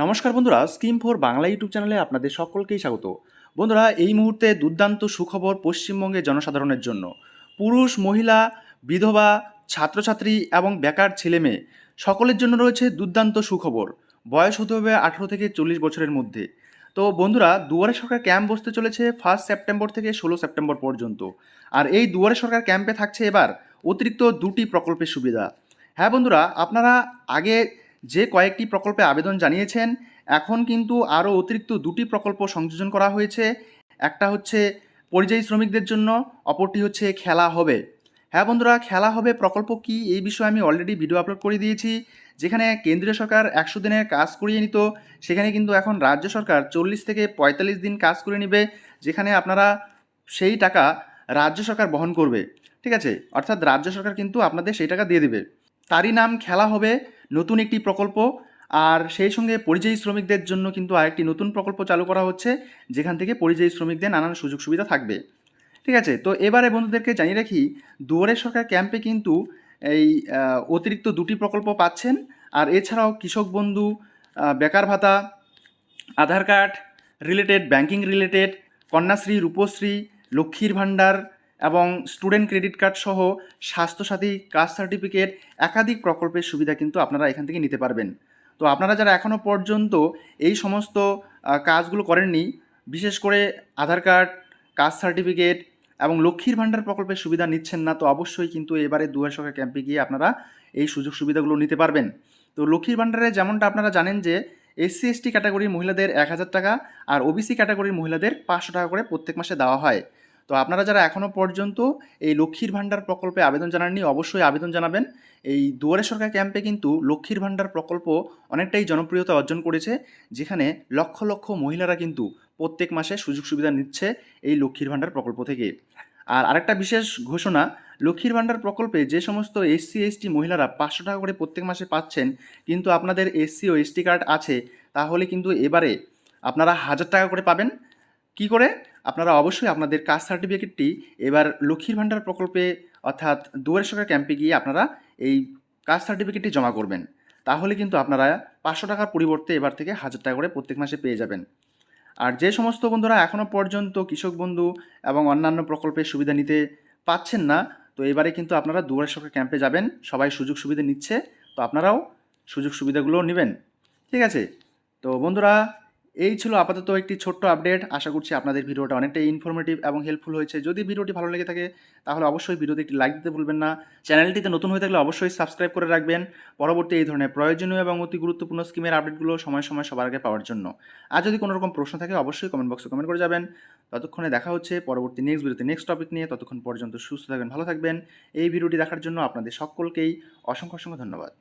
নমস্কার বন্ধুরা, scheme for Bangla YouTube চ্যানেলে আপনাদের সকলকেই স্বাগত। বন্ধুরা, এই মুহূর্তে দুর্দান্ত সুখবর পশ্চিমবঙ্গের জনসাধারণের জন্য। পুরুষ, মহিলা, বিধবা, ছাত্রছাত্রী এবং বেকার ছেলেমেয়ে সকলের জন্য রয়েছে দুর্দান্ত সুখবর। বয়স হতে হবে 18 থেকে 40 বছরের মধ্যে। তো বন্ধুরা, দুয়ারে সরকার ক্যাম্প বসতে চলেছে 1 সেপ্টেম্বর থেকে 16 সেপ্টেম্বর পর্যন্ত। আর এই দুয়ারে সরকার ক্যাম্পে থাকছে এবার অতিরিক্ত 2টি প্রকল্পের সুবিধা। হ্যাঁ বন্ধুরা, আপনারা আগে যে কয়েকটি প্রকল্পে আবেদন জানিয়েছেন, এখন কিন্তু আরও অতিরিক্ত 2টি প্রকল্প সংযোজন করা হয়েছে। একটা হচ্ছে পরিযায়ী শ্রমিকদের জন্য, অপরটি হচ্ছে খেলা হবে। হ্যাঁ বন্ধুরা, খেলা হবে প্রকল্প কি এই বিষয়ে আমি অলরেডি ভিডিও আপলোড করে দিয়েছি। যেখানে কেন্দ্রীয় সরকার 100 দিনের কাজ করিয়ে নিত, সেখানে কিন্তু এখন রাজ্য সরকার 40 থেকে 45 দিন কাজ করে নেবে, যেখানে আপনারা সেই টাকা রাজ্য সরকার বহন করবে। ঠিক আছে, অর্থাৎ রাজ্য সরকার কিন্তু আপনাদের সেই টাকা দিয়ে দেবে। তারই নাম খেলা হবে, নতুন একটি প্রকল্প। আর সেই সঙ্গে পরিযায়ী শ্রমিকদের জন্য কিন্তু আরেকটি নতুন প্রকল্প চালু করা হচ্ছে, যেখান থেকে পরিযায়ী শ্রমিকদের নানান সুযোগ সুবিধা থাকবে। ঠিক আছে, তো এবারে বন্ধুদেরকে জানিয়ে রাখি, দুয়ারে সরকার ক্যাম্পে কিন্তু এই অতিরিক্ত 2টি প্রকল্প পাচ্ছেন। আর এছাড়াও কৃষক বন্ধু, বেকার ভাতা, Aadhaar card related, banking related, Kanyashree, Rupashree, লক্ষ্মীর ভাণ্ডার এবং স্টুডেন্ট ক্রেডিট কার্ড সহ স্বাস্থ্যসাথী, কাস্ট সার্টিফিকেট, একাধিক প্রকল্পের সুবিধা কিন্তু আপনারা এখান থেকে নিতে পারবেন। তো আপনারা যারা এখনও পর্যন্ত এই সমস্ত কাজগুলো করেননি, বিশেষ করে আধার কার্ড, কাস্ট সার্টিফিকেট এবং লক্ষ্মীর ভাণ্ডার প্রকল্পের সুবিধা নিচ্ছেন না, তো অবশ্যই কিন্তু এবারে দুয়ারে সরকার ক্যাম্পে গিয়ে আপনারা এই সুযোগ সুবিধাগুলো নিতে পারবেন। তো লক্ষ্মীর ভাণ্ডারে যেমনটা আপনারা জানেন যে এসসি এসটি ক্যাটাগরির মহিলাদের 1000 টাকা আর ওবিসি ক্যাটাগরির মহিলাদের 500 টাকা করে প্রত্যেক মাসে দেওয়া হয়। তো আপনারা যারা এখনও পর্যন্ত এই লক্ষ্মীর ভাণ্ডার প্রকল্পে আবেদন জানাননি, অবশ্যই আবেদন জানাবেন। এই দুয়ারে সরকার ক্যাম্পে কিন্তু লক্ষ্মীর ভাণ্ডার প্রকল্প অনেকটাই জনপ্রিয়তা অর্জন করেছে, যেখানে লক্ষ লক্ষ মহিলারা কিন্তু প্রত্যেক মাসে সুযোগ সুবিধা নিচ্ছে এই লক্ষ্মীর ভাণ্ডার প্রকল্প থেকে। আর আরেকটা বিশেষ ঘোষণা, লক্ষ্মীর ভাণ্ডার প্রকল্পে যে সমস্ত এসসি এসটি মহিলারা 500 টাকা করে প্রত্যেক মাসে পাচ্ছেন, কিন্তু আপনাদের এসসি ও এসটি কার্ড আছে, তাহলে কিন্তু এবারে আপনারা 1000 টাকা করে পাবেন। কি করে? আপনারা অবশ্যই আপনাদের কাস্ট সার্টিফিকেটটি এবার লক্ষ্মীর ভাণ্ডার প্রকল্পে অর্থাৎ দুয়ারে সরকার ক্যাম্পে গিয়ে আপনারা এই কাস্ট সার্টিফিকেটটি জমা করবেন। তাহলে কিন্তু আপনারা 500 টাকার পরিবর্তে এবার থেকে 1000 টাকা করে প্রত্যেক মাসে পেয়ে যাবেন। আর যে সমস্ত বন্ধুরা এখনও পর্যন্ত কৃষক বন্ধু এবং অন্যান্য প্রকল্পের সুবিধা নিতে পাচ্ছেন না, তো এবারে কিন্তু আপনারা দুয়ারে সরকার ক্যাম্পে যাবেন, সবাই সুযোগ সুবিধা নিচ্ছে, তো আপনারাও সুযোগ সুবিধাগুলো নেবেন। ঠিক আছে, তো বন্ধুরা, এই ছিল আপাতত একটি ছোট্ট আপডেট। আশা করছি আপনাদের ভিডিওটা অনেকটাই ইনফরমেটিভ এবং হেল্পফুল হয়েছে। যদি ভিডিওটি ভালো লেগে থাকে তাহলে অবশ্যই ভিডিওতে একটি লাইক দিতে ভুলবেন না। চ্যানেলটিতে নতুন হয়ে থাকলে অবশ্যই সাবস্ক্রাইব করে রাখবেন, পরবর্তী এই ধরনের প্রয়োজনীয় এবং অতি গুরুত্বপূর্ণ স্কিমের আপডেটগুলো সময় সময় সবার আগে পাওয়ার জন্য। আর যদি কোনো রকম প্রশ্ন থাকে অবশ্যই কমেন্ট বক্সে কমেন্ট করে যাবেন। ততক্ষণে দেখা হচ্ছে পরবর্তী নেক্সট ভিডিওতে নেক্সট টপিক নিয়ে। ততক্ষণ পর্যন্ত সুস্থ থাকবেন, ভালো থাকবেন। এই ভিডিওটি দেখার জন্য আপনাদের সকলকেই অসংখ্য অসংখ্য ধন্যবাদ।